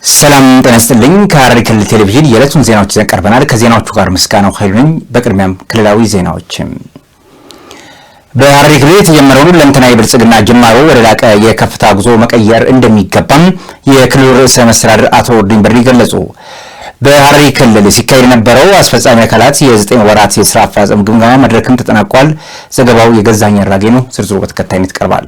ሰላም ጤና ይስጥልኝ። ከሐረሪ ክልል ቴሌቪዥን የዕለቱን ዜናዎች ይዘን ቀርበናል። ከዜናዎቹ ጋር ምስጋናው ኃይሉ ነኝ። በቅድሚያም ክልላዊ ዜናዎች። በሐረሪ ክልል የተጀመረውን ሁለንተናዊ ብልጽግና ጅማሮ ወደ ላቀ የከፍታ ጉዞ መቀየር እንደሚገባም የክልሉ ርዕሰ መስተዳድር አቶ ኦርዲን በድሪ ገለጹ። በሐረሪ ክልል ሲካሄድ የነበረው አስፈጻሚ አካላት የ9 ወራት የስራ አፈጻጸም ግምገማ መድረክም ተጠናቋል። ዘገባው የገዛኝ አራጌ ነው። ዝርዝሩ በተከታይነት ይቀርባል።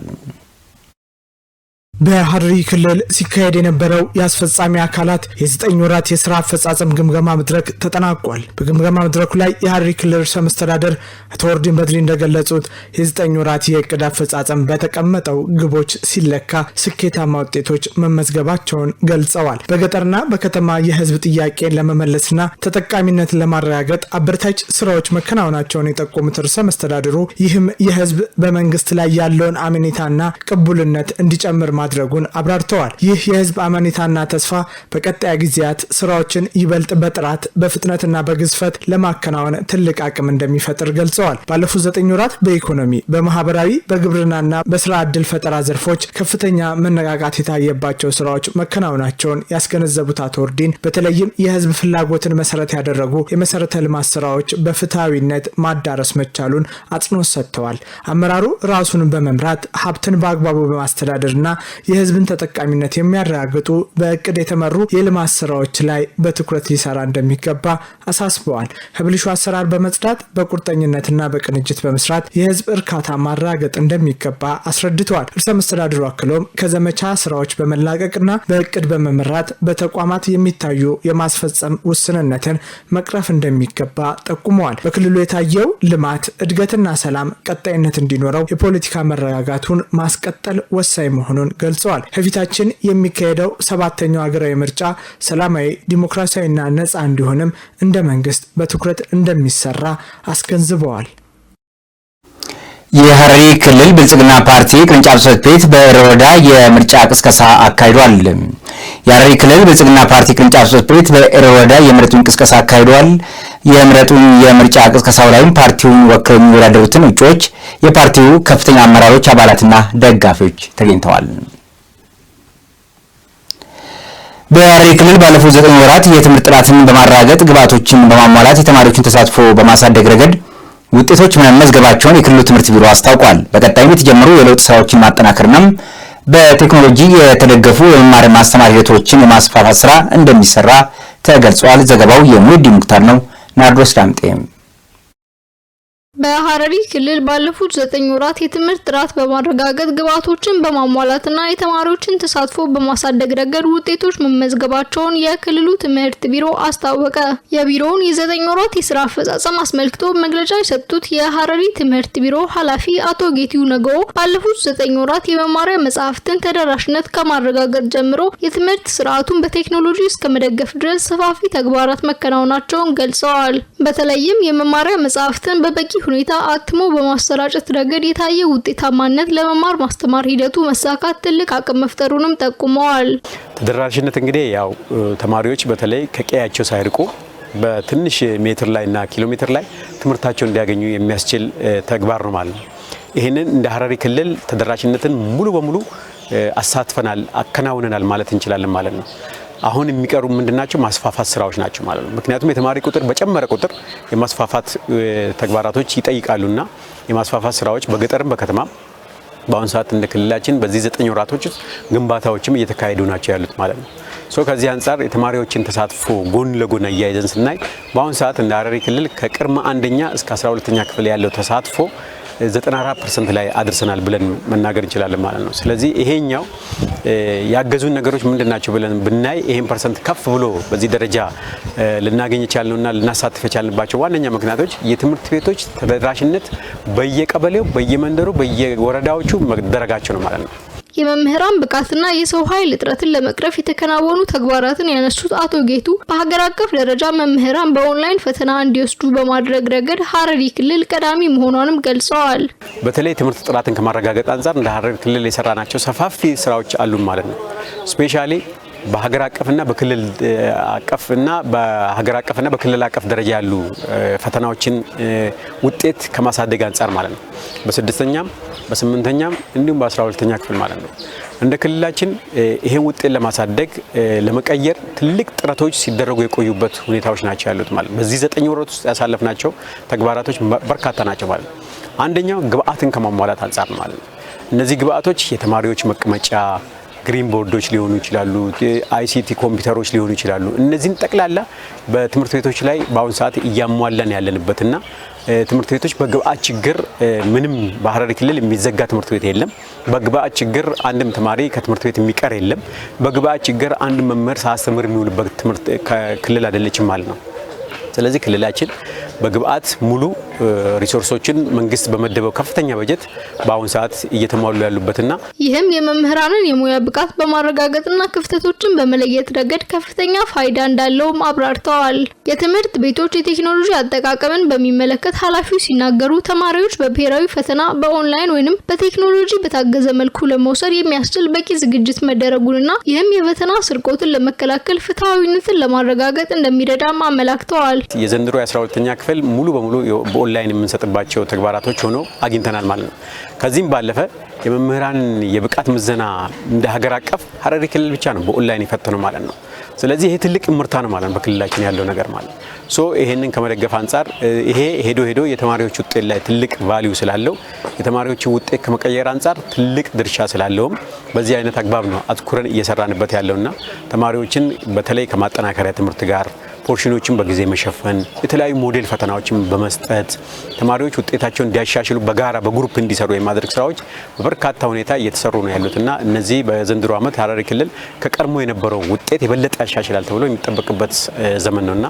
በሐረሪ ክልል ሲካሄድ የነበረው የአስፈጻሚ አካላት የ9 ወራት የስራ አፈጻጸም ግምገማ መድረክ ተጠናቋል። በግምገማ መድረኩ ላይ የሐረሪ ክልል ርዕሰ መስተዳድር አቶ ኦርዲን በድሪ እንደገለጹት የ9 ወራት የእቅድ አፈጻጸም በተቀመጠው ግቦች ሲለካ ስኬታማ ውጤቶች መመዝገባቸውን ገልጸዋል። በገጠርና በከተማ የህዝብ ጥያቄን ለመመለስና ተጠቃሚነትን ለማረጋገጥ አበረታች ስራዎች መከናወናቸውን የጠቆሙት ርዕሰ መስተዳድሩ ይህም የህዝብ በመንግስት ላይ ያለውን አመኔታና ቅቡልነት እንዲጨምር ማድረጉን አብራርተዋል። ይህ የህዝብ አመኔታና ተስፋ በቀጣይ ጊዜያት ስራዎችን ይበልጥ በጥራት በፍጥነትና በግዝፈት ለማከናወን ትልቅ አቅም እንደሚፈጥር ገልጸዋል። ባለፉት 9 ወራት በኢኮኖሚ፣ በማህበራዊ፣ በግብርናና በስራ ዕድል ፈጠራ ዘርፎች ከፍተኛ መነቃቃት የታየባቸው ስራዎች መከናወናቸውን ያስገነዘቡት አቶ ኦርዲን በተለይም የህዝብ ፍላጎትን መሰረት ያደረጉ የመሰረተ ልማት ስራዎች በፍትሃዊነት ማዳረስ መቻሉን አጽንኦት ሰጥተዋል። አመራሩ ራሱን በመምራት ሀብትን በአግባቡ በማስተዳደርና የህዝብን ተጠቃሚነት የሚያረጋግጡ በእቅድ የተመሩ የልማት ስራዎች ላይ በትኩረት ሊሰራ እንደሚገባ አሳስበዋል። ከብልሹ አሰራር በመጽዳት በቁርጠኝነትና በቅንጅት በመስራት የህዝብ እርካታ ማረጋገጥ እንደሚገባ አስረድተዋል። ርዕሰ መስተዳድሩ አክሎም ከዘመቻ ስራዎች በመላቀቅና በእቅድ በመመራት በተቋማት የሚታዩ የማስፈጸም ውስንነትን መቅረፍ እንደሚገባ ጠቁመዋል። በክልሉ የታየው ልማት፣ እድገትና ሰላም ቀጣይነት እንዲኖረው የፖለቲካ መረጋጋቱን ማስቀጠል ወሳኝ መሆኑን ገልጸዋል። ከፊታችን የሚካሄደው 7ኛው ሀገራዊ ምርጫ ሰላማዊ፣ ዲሞክራሲያዊና ነጻ እንዲሆንም እንደ መንግስት በትኩረት እንደሚሰራ አስገንዝበዋል። የሐረሪ ክልል ብልጽግና ፓርቲ ቅርንጫፍ ጽሕፈት ቤት በወረዳ የምርጫ ቅስቀሳ አካሂዷል። የሐረሪ ክልል ብልጽግና ፓርቲ ቅርንጫፍ ጽሕፈት ቤት በወረዳ የምረጡኝ ቅስቀሳ አካሂዷል። የምረጡኝ የምርጫ ቅስቀሳው ላይም ፓርቲውን ወክለው የሚወዳደሩትን እጩዎች፣ የፓርቲው ከፍተኛ አመራሮች፣ አባላትና ደጋፊዎች ተገኝተዋል። በሐረሪ ክልል ባለፉት 9 ወራት የትምህርት ጥራትን በማረጋገጥ ግብዓቶችን በማሟላት የተማሪዎችን ተሳትፎ በማሳደግ ረገድ ውጤቶች መመዝገባቸውን የክልሉ ትምህርት ቢሮ አስታውቋል። በቀጣይም የተጀመሩ የለውጥ ስራዎችን ማጠናከርና በቴክኖሎጂ የተደገፉ የመማር ማስተማር ሂደቶችን የማስፋፋት ስራ እንደሚሰራ ተገልጿል። ዘገባው የሙዲን ሙክታር ነው። ናርዶስ ዳምጤ። በሐረሪ ክልል ባለፉት 9 ወራት የትምህርት ጥራት በማረጋገጥ ግብዓቶችን በማሟላትና የተማሪዎችን ተሳትፎ በማሳደግ ረገድ ውጤቶች መመዝገባቸውን የክልሉ ትምህርት ቢሮ አስታወቀ። የቢሮውን የ9 ወራት የስራ አፈጻጸም አስመልክቶ መግለጫ የሰጡት የሐረሪ ትምህርት ቢሮ ኃላፊ አቶ ጌቲው ነገዎ ባለፉት 9 ወራት የመማሪያ መጽሐፍትን ተደራሽነት ከማረጋገጥ ጀምሮ የትምህርት ስርዓቱን በቴክኖሎጂ እስከ መደገፍ ድረስ ሰፋፊ ተግባራት መከናወናቸውን ገልጸዋል። በተለይም የመማሪያ መጽሐፍትን በበቂ ሁኔታ አትሞ በማሰራጨት ረገድ የታየ ውጤታማነት ለመማር ማስተማር ሂደቱ መሳካት ትልቅ አቅም መፍጠሩንም ጠቁመዋል። ተደራሽነት እንግዲህ ያው ተማሪዎች በተለይ ከቀያቸው ሳይርቁ በትንሽ ሜትር ላይና ኪሎ ሜትር ላይ ትምህርታቸውን እንዲያገኙ የሚያስችል ተግባር ነው ማለት ነው። ይህንን እንደ ሐረሪ ክልል ተደራሽነትን ሙሉ በሙሉ አሳትፈናል፣ አከናውነናል ማለት እንችላለን ማለት ነው። አሁን የሚቀሩ ምንድናቸው? ማስፋፋት ስራዎች ናቸው ማለት ነው። ምክንያቱም የተማሪ ቁጥር በጨመረ ቁጥር የማስፋፋት ተግባራቶች ይጠይቃሉና የማስፋፋት ስራዎች በገጠርም በከተማም በአሁን ሰዓት እንደ ክልላችን በዚህ 9 ወራቶች ግንባታዎችም እየተካሄዱ ናቸው ያሉት ማለት ነው። ከዚህ አንጻር የተማሪዎችን ተሳትፎ ጎን ለጎን አያይዘን ስናይ በአሁን ሰዓት እንደ ሐረሪ ክልል ከቅድመ 1ኛ እስከ 12ኛ ክፍል ያለው ተሳትፎ 94% ላይ አድርሰናል ብለን መናገር እንችላለን ማለት ነው። ስለዚህ ይሄኛው ያገዙን ነገሮች ምንድናቸው ብለን ብናይ ይሄን ፐርሰንት ከፍ ብሎ በዚህ ደረጃ ልናገኝ ይቻልነውና ልናሳትፍ ይቻልንባቸው ዋነኛ ምክንያቶች የትምህርት ቤቶች ተደራሽነት በየቀበሌው፣ በየመንደሩ፣ በየወረዳዎቹ መደረጋቸው ነው ማለት ነው። የመምህራን ብቃትና የሰው ኃይል እጥረትን ለመቅረፍ የተከናወኑ ተግባራትን ያነሱት አቶ ጌቱ በሀገር አቀፍ ደረጃ መምህራን በኦንላይን ፈተና እንዲወስዱ በማድረግ ረገድ ሐረሪ ክልል ቀዳሚ መሆኗንም ገልጸዋል። በተለይ ትምህርት ጥራትን ከማረጋገጥ አንጻር እንደ ሐረሪ ክልል የሰራናቸው ሰፋፊ ስራዎች አሉ ማለት ነው። ስፔሻሊ በሀገር አቀፍና በክልል አቀፍና በክልል አቀፍ ደረጃ ያሉ ፈተናዎችን ውጤት ከማሳደግ አንፃር ማለት ነው። በ6ኛም በ8ኛም እንዲሁም በ12ኛ ክፍል ማለት ነው። እንደ ክልላችን ይሄን ውጤት ለማሳደግ ለመቀየር ትልቅ ጥረቶች ሲደረጉ የቆዩበት ሁኔታዎች ናቸው ያሉት ማለት ነው። በዚህ 9 ወራት ውስጥ ያሳለፍናቸው ተግባራቶች በርካታ ናቸው ማለት ነው። አንደኛው ግብአትን ከማሟላት አንፃር ነው ማለት ነው። እነዚህ ግብአቶች የተማሪዎች መቀመጫ ግሪን ቦርዶች ሊሆኑ ይችላሉ፣ አይሲቲ ኮምፒውተሮች ሊሆኑ ይችላሉ። እነዚህን ጠቅላላ በትምህርት ቤቶች ላይ በአሁን ሰዓት እያሟላን ያለንበትና ትምህርት ቤቶች በግብአት ችግር ምንም በሐረሪ ክልል የሚዘጋ ትምህርት ቤት የለም። በግብአት ችግር አንድም ተማሪ ከትምህርት ቤት የሚቀር የለም። በግብአት ችግር አንድ መምህር ሳያስተምር የሚውልበት ትምህርት ክልል አይደለችም ማለት ነው። ስለዚህ ክልላችን በግብአት ሙሉ ሪሶርሶችን መንግስት በመደበው ከፍተኛ በጀት በአሁን ሰዓት እየተሟሉ ያሉበትና ይህም የመምህራንን የሙያ ብቃት በማረጋገጥና ክፍተቶችን በመለየት ረገድ ከፍተኛ ፋይዳ እንዳለውም አብራርተዋል። የትምህርት ቤቶች የቴክኖሎጂ አጠቃቀምን በሚመለከት ኃላፊው ሲናገሩ ተማሪዎች በብሔራዊ ፈተና በኦንላይን ወይንም በቴክኖሎጂ በታገዘ መልኩ ለመውሰድ የሚያስችል በቂ ዝግጅት መደረጉንና ይህም የፈተና ስርቆትን ለመከላከል ፍትሐዊነትን ለማረጋገጥ እንደሚረዳም አመላክተዋል። የዘንድሮ የ12ኛ ክፍል ሙሉ በሙሉ በኦንላይን የምንሰጥባቸው ተግባራቶች ሆኖ አግኝተናል ማለት ነው። ከዚህም ባለፈ የመምህራን የብቃት ምዘና እንደ ሀገር አቀፍ ሐረሪ ክልል ብቻ ነው በኦንላይን የፈተነው ማለት ነው። ስለዚህ ይሄ ትልቅ ምርታ ነው ማለት ነው በክልላችን ያለው ነገር ማለት ነው። ይሄንን ከመደገፍ አንፃር ይሄ ሄዶ የተማሪዎች ውጤት ላይ ትልቅ ቫልዩ ስላለው የተማሪዎችን ውጤት ከመቀየር አንፃር ትልቅ ድርሻ ስላለውም በዚህ አይነት አግባብ ነው አትኩረን እየሰራንበት ያለውና ተማሪዎችን በተለይ ከማጠናከሪያ ትምህርት ጋር ፖርሽኖችን በጊዜ መሸፈን የተለያዩ ሞዴል ፈተናዎችን በመስጠት ተማሪዎች ውጤታቸውን እንዲያሻሽሉ በጋራ በግሩፕ እንዲሰሩ የማድረግ ስራዎች በበርካታ ሁኔታ እየተሰሩ ነው ያሉትና እነዚህ በዘንድሮ ዓመት ሐረሪ ክልል ከቀድሞ የነበረው ውጤት የበለጠ ያሻሽላል ተብሎ የሚጠበቅበት ዘመን ነውና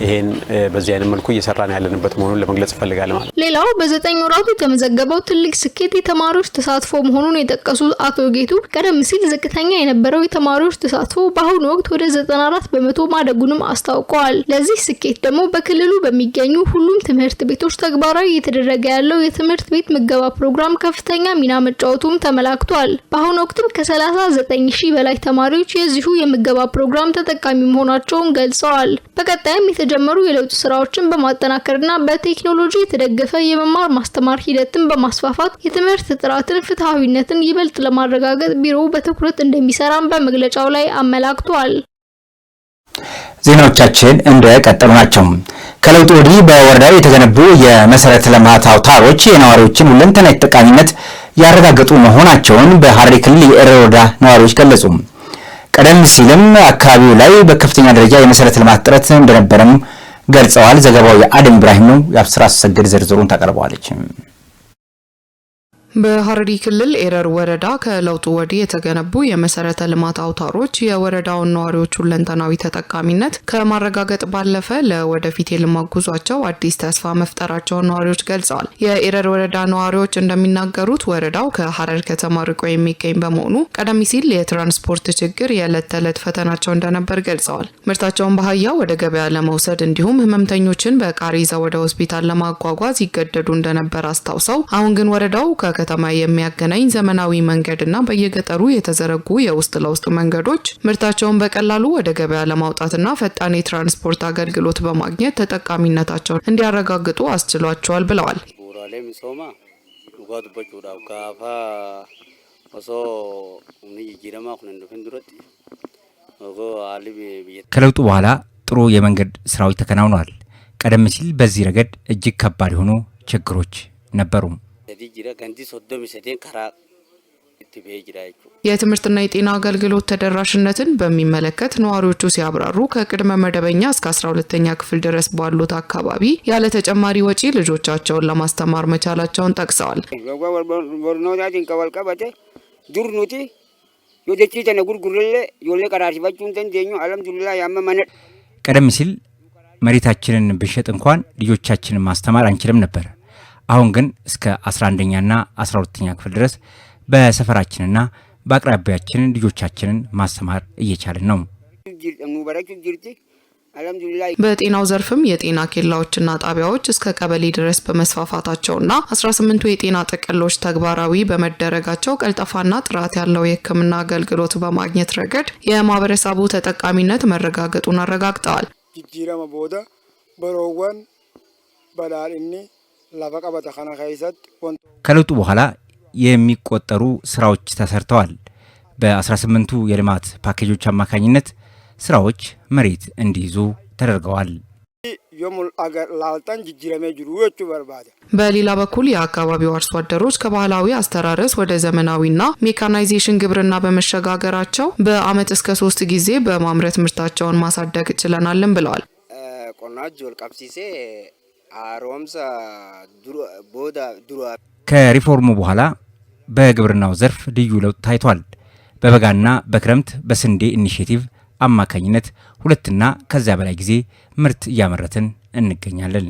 ይሄን በዚህ አይነት መልኩ እየሰራን ያለንበት መሆኑን ለመግለጽ ፈልጋለሁ ማለት። ሌላው በ9 ወራቱ የተመዘገበው ትልቅ ስኬት የተማሪዎች ተሳትፎ መሆኑን የጠቀሱት አቶ ጌቱ ቀደም ሲል ዝቅተኛ የነበረው የተማሪዎች ተሳትፎ በአሁኑ ወቅት ወደ 94 በመቶ ማደጉንም አስታውቀዋል። ለዚህ ስኬት ደግሞ በክልሉ በሚገኙ ሁሉም ትምህርት ቤቶች ተግባራዊ እየተደረገ ያለው የትምህርት ቤት ምገባ ፕሮግራም ከፍተኛ ሚና መጫወቱም ተመላክቷል። በአሁኑ ወቅትም ከ39,000 በላይ ተማሪዎች የዚሁ የምገባ ፕሮግራም ተጠቃሚ መሆናቸውን ገልጸዋል። በቀጣይም የተጀመሩ የለውጥ ስራዎችን በማጠናከርና በቴክኖሎጂ የተደገፈ የመማር ማስተማር ሂደትን በማስፋፋት የትምህርት ጥራትን፣ ፍትሐዊነትን ይበልጥ ለማረጋገጥ ቢሮው በትኩረት እንደሚሰራም በመግለጫው ላይ አመላክቷል። ዜናዎቻችን እንደቀጠሉ ናቸው። ከለውጥ ወዲህ በወረዳው የተገነቡ የመሰረተ ልማት አውታሮች የነዋሪዎችን ሁለንተናዊ ተጠቃሚነት ያረጋገጡ መሆናቸውን በሐረሪ ክልል የኤረር ወረዳ ነዋሪዎች ገለጹ። ቀደም ሲልም አካባቢው ላይ በከፍተኛ ደረጃ የመሰረተ ልማት እጥረት እንደነበረም ገልጸዋል። ዘገባው የአደም ኢብራሂም ነው። የአብስራ አሰግድ ዝርዝሩን ታቀርበዋለች። በሐረሪ ክልል ኤረር ወረዳ ከለውጡ ወዲህ የተገነቡ የመሰረተ ልማት አውታሮች የወረዳውን ነዋሪዎች ሁለንተናዊ ተጠቃሚነት ከማረጋገጥ ባለፈ ለወደፊት የልማት ጉዟቸው አዲስ ተስፋ መፍጠራቸውን ነዋሪዎች ገልጸዋል። የኤረር ወረዳ ነዋሪዎች እንደሚናገሩት ወረዳው ከሐረር ከተማ ርቆ የሚገኝ በመሆኑ ቀደም ሲል የትራንስፖርት ችግር የዕለት ተዕለት ፈተናቸው እንደነበር ገልጸዋል። ምርታቸውን በአህያ ወደ ገበያ ለመውሰድ እንዲሁም ህመምተኞችን በቃሪ ይዘው ወደ ሆስፒታል ለማጓጓዝ ይገደዱ እንደነበር አስታውሰው አሁን ግን ወረዳው ከተማ የሚያገናኝ ዘመናዊ መንገድና በየገጠሩ የተዘረጉ የውስጥ ለውስጥ መንገዶች ምርታቸውን በቀላሉ ወደ ገበያ ለማውጣትና ፈጣን የትራንስፖርት አገልግሎት በማግኘት ተጠቃሚነታቸውን እንዲያረጋግጡ አስችሏቸዋል ብለዋል። ከለውጡ በኋላ ጥሩ የመንገድ ስራዎች ተከናውነዋል። ቀደም ሲል በዚህ ረገድ እጅግ ከባድ የሆኑ ችግሮች ነበሩ። የትምህርትና የጤና አገልግሎት ተደራሽነትን በሚመለከት ነዋሪዎቹ ሲያብራሩ ከቅድመ መደበኛ እስከ 12ኛ ክፍል ድረስ ባሉት አካባቢ ያለ ተጨማሪ ወጪ ልጆቻቸውን ለማስተማር መቻላቸውን ጠቅሰዋል። ቀደም ሲል መሬታችንን ብንሸጥ እንኳን ልጆቻችንን ማስተማር አንችልም ነበር። አሁን ግን እስከ 11ኛና 12ኛ ክፍል ድረስ በሰፈራችንና በአቅራቢያችን ልጆቻችንን ማስተማር እየቻልን ነው። በጤናው ዘርፍም የጤና ኬላዎችና ጣቢያዎች እስከ ቀበሌ ድረስ በመስፋፋታቸውና 18ቱ የጤና ጥቅሎች ተግባራዊ በመደረጋቸው ቀልጣፋና ጥራት ያለው የሕክምና አገልግሎት በማግኘት ረገድ የማህበረሰቡ ተጠቃሚነት መረጋገጡን አረጋግጠዋል። ጅጅረማ ቦዳ በሮዋን በዳልኒ ላፈቀበተ ኸና ኸይሰት ከለውጡ በኋላ የሚቆጠሩ ስራዎች ተሰርተዋል። በ18ቱ የልማት ፓኬጆች አማካኝነት ስራዎች መሬት እንዲይዙ ተደርገዋል። በሌላ በኩል የአካባቢው አርሶ አደሮች ከባህላዊ አስተራረስ ወደ ዘመናዊና ሜካናይዜሽን ግብርና በመሸጋገራቸው በአመት እስከ 3 ጊዜ በማምረት ምርታቸውን ማሳደግ ችለናልን ብለዋል። ከሪፎርሙ በኋላ በግብርናው ዘርፍ ልዩ ለውጥ ታይቷል። በበጋና በክረምት በስንዴ ኢኒሼቲቭ አማካኝነት 2 እና ከዚያ በላይ ጊዜ ምርት እያመረትን እንገኛለን።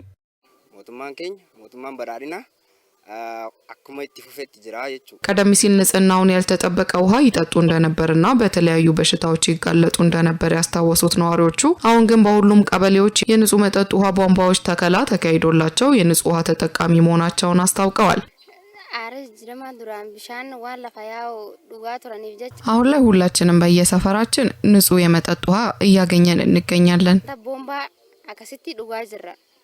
ቀደም ሲል ንጽህናውን ያልተጠበቀ ውሃ ይጠጡ እንደነበርና በተለያዩ በሽታዎች ይጋለጡ እንደነበር ያስታወሱት ነዋሪዎቹ አሁን ግን በሁሉም ቀበሌዎች የንጹህ መጠጥ ውሃ ቧንቧዎች ተከላ ተካሂዶላቸው የንጹህ ውሃ ተጠቃሚ መሆናቸውን አስታውቀዋል። አሁን ላይ ሁላችንም በየሰፈራችን ንጹህ የመጠጥ ውሃ እያገኘን እንገኛለን።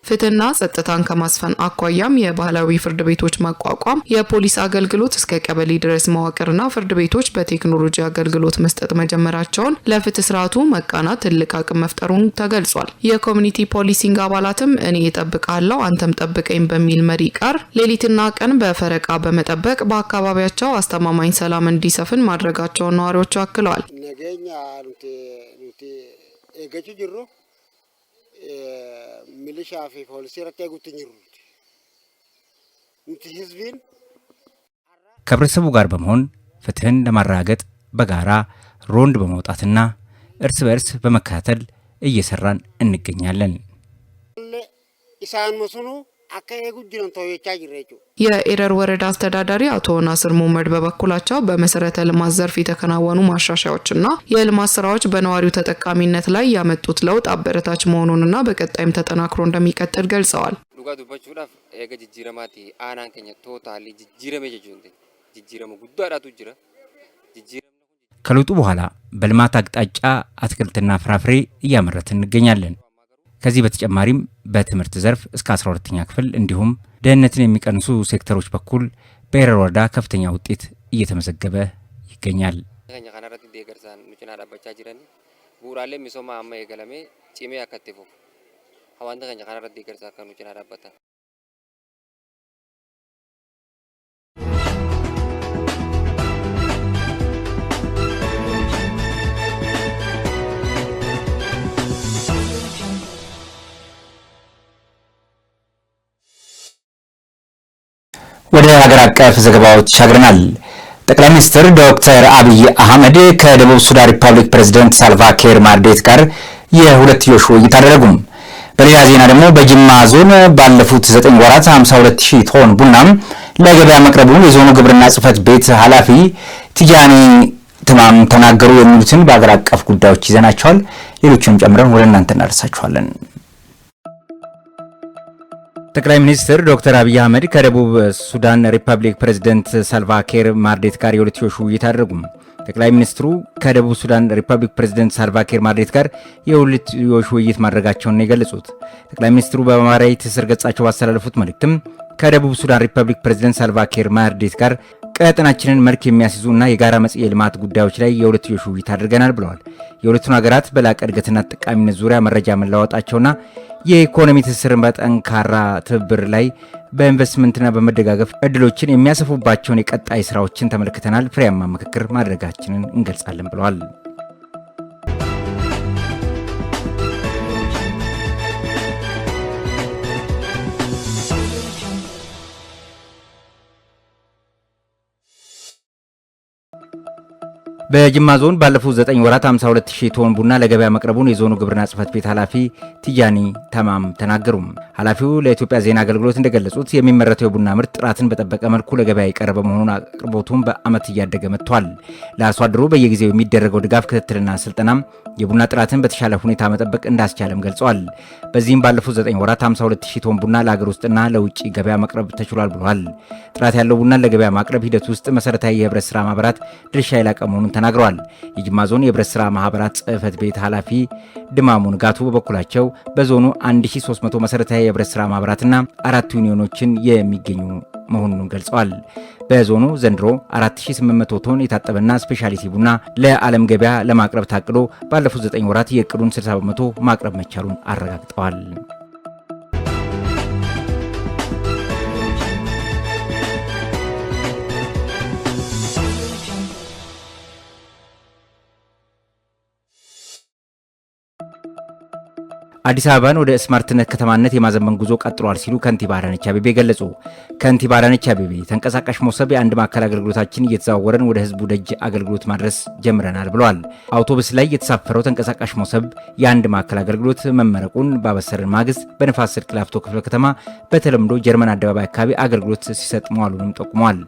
ፍትህና ጸጥታን ከማስፈን አኳያም የባህላዊ ፍርድ ቤቶች ማቋቋም፣ የፖሊስ አገልግሎት እስከ ቀበሌ ድረስ መዋቅርና ፍርድ ቤቶች በቴክኖሎጂ አገልግሎት መስጠት መጀመራቸውን ለፍትህ ስርዓቱ መቃናት ትልቅ አቅም መፍጠሩን ተገልጿል። የኮሚኒቲ ፖሊሲንግ አባላትም እኔ እጠብቃለሁ አንተም ጠብቀኝ በሚል መሪ ቃል ሌሊትና ቀን በፈረቃ በመጠበቅ በአካባቢያቸው አስተማማኝ ሰላም እንዲሰፍን ማድረጋቸውን ነዋሪዎቹ አክለዋል። ሚሊሻ ፖሊስ ከህብረተሰቡ ጋር በመሆን ፍትህን ለማረጋገጥ በጋራ ሮንድ በመውጣትና እርስ በርስ በመከታተል እየሰራን እንገኛለን። ኢሳን መስኑ የኤረር ወረዳ አስተዳዳሪ አቶ ናስር ሙመድ በበኩላቸው በመሰረተ ልማት ዘርፍ የተከናወኑ ማሻሻያዎችና የልማት ስራዎች በነዋሪው ተጠቃሚነት ላይ ያመጡት ለውጥ አበረታች መሆኑንና በቀጣይም ተጠናክሮ እንደሚቀጥል ገልጸዋል። ከለውጡ በኋላ በልማት አቅጣጫ አትክልትና ፍራፍሬ እያመረትን እንገኛለን። ከዚህ በተጨማሪም በትምህርት ዘርፍ እስከ 12ኛ ክፍል እንዲሁም ድህነትን የሚቀንሱ ሴክተሮች በኩል በኤረር ወረዳ ከፍተኛ ውጤት እየተመዘገበ ይገኛል። ወደ ሀገር አቀፍ ዘገባዎች ሻግረናል። ጠቅላይ ሚኒስትር ዶክተር አብይ አህመድ ከደቡብ ሱዳን ሪፐብሊክ ፕሬዝዳንት ሳልቫ ኪር ማርዴት ጋር የሁለትዮሽ ውይይት አደረጉ። በሌላ ዜና ደግሞ በጅማ ዞን ባለፉት 9 ወራት 52000 ቶን ቡናም ለገበያ መቅረቡን የዞኑ ግብርና ጽሕፈት ቤት ኃላፊ ቲጃኒ ተማም ተናገሩ። የሚሉትን በሀገር አቀፍ ጉዳዮች ይዘናቸዋል። ሌሎችንም ጨምረን ወደ እናንተ እናደርሳችኋለን። ጠቅላይ ሚኒስትር ዶክተር አብይ አህመድ ከደቡብ ሱዳን ሪፐብሊክ ፕሬዝዳንት ሳልቫ ኪር ማርዴት ጋር የሁለትዮሽ ውይይት አደረጉ። ጠቅላይ ሚኒስትሩ ከደቡብ ሱዳን ሪፐብሊክ ፕሬዝዳንት ሳልቫ ኪር ማርዴት ጋር የሁለትዮሽ ውይይት ማድረጋቸውን ነው የገለጹት። ጠቅላይ ሚኒስትሩ በማህበራዊ ትስስር ገጻቸው ባስተላለፉት መልእክትም ከደቡብ ሱዳን ሪፐብሊክ ፕሬዝዳንት ሳልቫ ኪር ማርዴት ጋር ቀጠናችንን መልክ የሚያስይዙና የጋራ መጽሔ ልማት ጉዳዮች ላይ የሁለትዮሽ ውይይት አድርገናል ብለዋል። የሁለቱን ሀገራት በላቀ እድገትና ተጠቃሚነት ዙሪያ መረጃ መለዋወጣቸውና የኢኮኖሚ ትስስርን በጠንካራ ትብብር ላይ በኢንቨስትመንትና በመደጋገፍ እድሎችን የሚያሰፉባቸውን የቀጣይ ስራዎችን ተመልክተናል። ፍሬያማ ምክክር ማድረጋችንን እንገልጻለን ብለዋል። በጅማ ዞን ባለፉት 9 ወራት 52000 ቶን ቡና ለገበያ መቅረቡን የዞኑ ግብርና ጽሕፈት ቤት ኃላፊ ቲጃኒ ተማም ተናገሩ። ኃላፊው ለኢትዮጵያ ዜና አገልግሎት እንደገለጹት የሚመረተው የቡና ምርት ጥራትን በጠበቀ መልኩ ለገበያ የቀረበ መሆኑን አቅርቦቱን በአመት እያደገ መጥቷል። ለአርሶ አደሩ በየጊዜው የሚደረገው ድጋፍ ክትትልና ስልጠናም የቡና ጥራትን በተሻለ ሁኔታ መጠበቅ እንዳስቻለም ገልጸዋል። በዚህም ባለፉት 9 ወራት 52000 ቶን ቡና ለሀገር ውስጥና ለውጭ ገበያ ማቅረብ ተችሏል ብለዋል። ጥራት ያለው ቡና ለገበያ ማቅረብ ሂደት ውስጥ መሰረታዊ የህብረት ስራ ማህበራት ድርሻ የላቀ መሆኑን ተናግረዋል። የጅማ ዞን የህብረት ስራ ማህበራት ጽህፈት ቤት ኃላፊ ድማሙ ንጋቱ በበኩላቸው በዞኑ 1300 መሰረታዊ የህብረት ስራ ማህበራትና 4 ዩኒዮኖችን የሚገኙ መሆኑን ገልጸዋል። በዞኑ ዘንድሮ 4800 ቶን የታጠበና ስፔሻሊቲ ቡና ለዓለም ገበያ ለማቅረብ ታቅዶ ባለፉት 9 ወራት የእቅዱን 60 በመቶ ማቅረብ መቻሉን አረጋግጠዋል። አዲስ አበባን ወደ ስማርትነት ከተማነት የማዘመን ጉዞ ቀጥሏል ሲሉ ከንቲባ አዳነች አቤቤ ገለጹ። ከንቲባ አዳነች አቤቤ ተንቀሳቃሽ ሞሰብ የአንድ ማዕከል አገልግሎታችን እየተዘዋወረን ወደ ህዝቡ ደጅ አገልግሎት ማድረስ ጀምረናል ብለዋል። አውቶቡስ ላይ የተሳፈረው ተንቀሳቃሽ ሞሰብ የአንድ ማዕከል አገልግሎት መመረቁን ባበሰርን ማግስት በንፋስ ስልክ ላፍቶ ክፍለ ከተማ በተለምዶ ጀርመን አደባባይ አካባቢ አገልግሎት ሲሰጥ መዋሉንም ጠቁመዋል።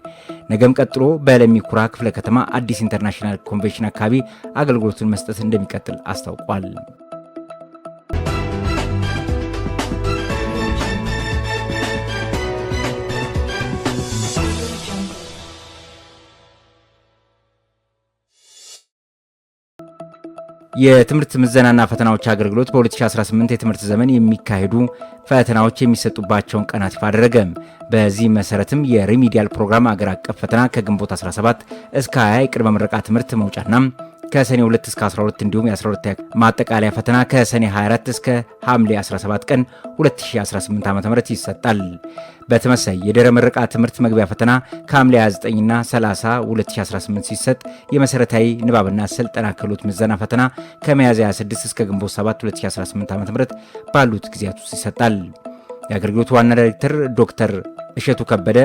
ነገም ቀጥሎ በለሚ ኩራ ክፍለ ከተማ አዲስ ኢንተርናሽናል ኮንቬንሽን አካባቢ አገልግሎቱን መስጠት እንደሚቀጥል አስታውቋል። የትምህርት ምዘናና ፈተናዎች አገልግሎት በ2018 የትምህርት ዘመን የሚካሄዱ ፈተናዎች የሚሰጡባቸውን ቀናት ይፋ አደረገ። በዚህ መሰረትም የሪሚዲያል ፕሮግራም አገር አቀፍ ፈተና ከግንቦት 17 እስከ 20 የቅድመ ምረቃ ትምህርት መውጫና ከሰኔ 2 እስከ 12 እንዲሁም የ12 ማጠቃለያ ፈተና ከሰኔ 24 እስከ ሐምሌ 17 ቀን 2018 ዓ.ም ይሰጣል። በተመሳይ የድህረ ምረቃ ትምህርት መግቢያ ፈተና ከሐምሌ 29 እና 30 2018 ሲሰጥ የመሰረታዊ ንባብና ስልጠና ክህሎት ምዘና ፈተና ከሚያዝያ 26 እስከ ግንቦት 7 2018 ዓ.ም ባሉት ጊዜያት ውስጥ ይሰጣል። የአገልግሎቱ ዋና ዳይሬክተር ዶክተር እሸቱ ከበደ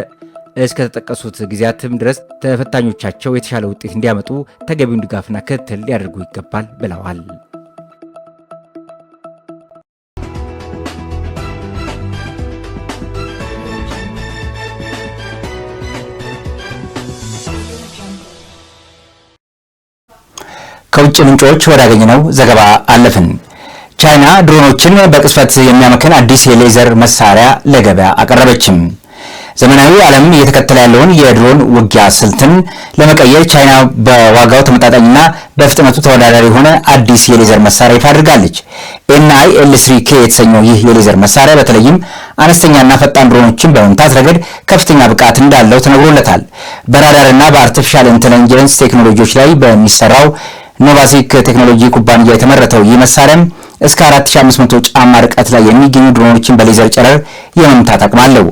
እስከ ተጠቀሱት ጊዜያትም ድረስ ተፈታኞቻቸው የተሻለ ውጤት እንዲያመጡ ተገቢውን ድጋፍና ክትትል ሊያደርጉ ይገባል ብለዋል። ከውጭ ምንጮች ወዳገኘነው ዘገባ አለፍን። ቻይና ድሮኖችን በቅጽበት የሚያመክን አዲስ የሌዘር መሳሪያ ለገበያ አቀረበችም። ዘመናዊ ዓለም እየተከተለ ያለውን የድሮን ውጊያ ስልትን ለመቀየር ቻይና በዋጋው ተመጣጣኝና በፍጥነቱ ተወዳዳሪ የሆነ አዲስ የሌዘር መሳሪያ ይፋ አድርጋለች። NIL3K የተሰኘው ይህ የሌዘር መሳሪያ በተለይም አነስተኛና ፈጣን ድሮኖችን በመምታት ረገድ ከፍተኛ ብቃት እንዳለው ተነግሮለታል። በራዳርና በአርቲፊሻል ኢንተለጀንስ ቴክኖሎጂዎች ላይ በሚሰራው ኖቫሲክ ቴክኖሎጂ ኩባንያ የተመረተው ይህ መሳሪያም እስከ 4500 ጫማ ርቀት ላይ የሚገኙ ድሮኖችን በሌዘር ጨረር የመምታት አቅም አለው።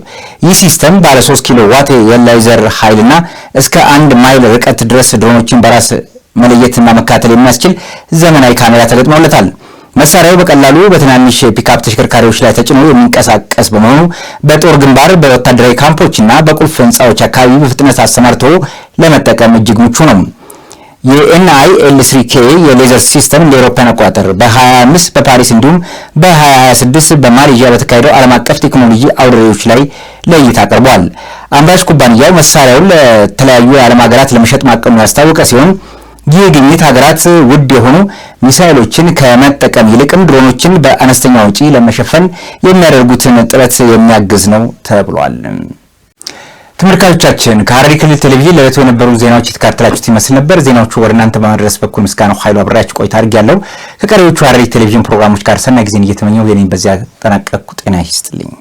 ይህ ሲስተም ባለ 3 ኪሎ ዋት የሌዘር ኃይልና እስከ 1 ማይል ርቀት ድረስ ድሮኖችን በራስ መለየትና መካተል የሚያስችል ዘመናዊ ካሜራ ተገጥሞለታል። መሳሪያው በቀላሉ በትናንሽ ፒክአፕ ተሽከርካሪዎች ላይ ተጭኖ የሚንቀሳቀስ በመሆኑ በጦር ግንባር፣ በወታደራዊ ካምፖችና በቁልፍ ህንፃዎች አካባቢ በፍጥነት አሰማርቶ ለመጠቀም እጅግ ምቹ ነው። የNIL3K የሌዘር ሲስተም እንደ አውሮፓውያን አቆጣጠር በ2025 በፓሪስ እንዲሁም በ2026 በማሌዥያ በተካሄደው ዓለም አቀፍ ቴክኖሎጂ አውደ ርዕዮች ላይ ለእይታ ቀርቧል። አምራች ኩባንያው መሳሪያውን ለተለያዩ የዓለም ሀገራት ለመሸጥ ማቀዱን ያስታወቀ ሲሆን ይህ ግኝት ሀገራት ውድ የሆኑ ሚሳኤሎችን ከመጠቀም ይልቅም ድሮኖችን በአነስተኛ ወጪ ለመሸፈን የሚያደርጉትን ጥረት የሚያግዝ ነው ተብሏል። ተመልካቾቻችን ከሐረሪ ክልል ቴሌቪዥን ለዕለቱ የነበሩ ዜናዎች የተካተላችሁት ይመስል ነበር። ዜናዎቹ ወደ እናንተ በማድረስ በኩል ምስጋናው ኃይሉ አብራችሁ ቆይታ አድርጌያለሁ። ከቀሪዎቹ ሐረሪ ቴሌቪዥን ፕሮግራሞች ጋር ሰናይ ጊዜን እየተመኘው የኔን በዚያ ተጠናቀቅኩ። ጤና ይስጥልኝ።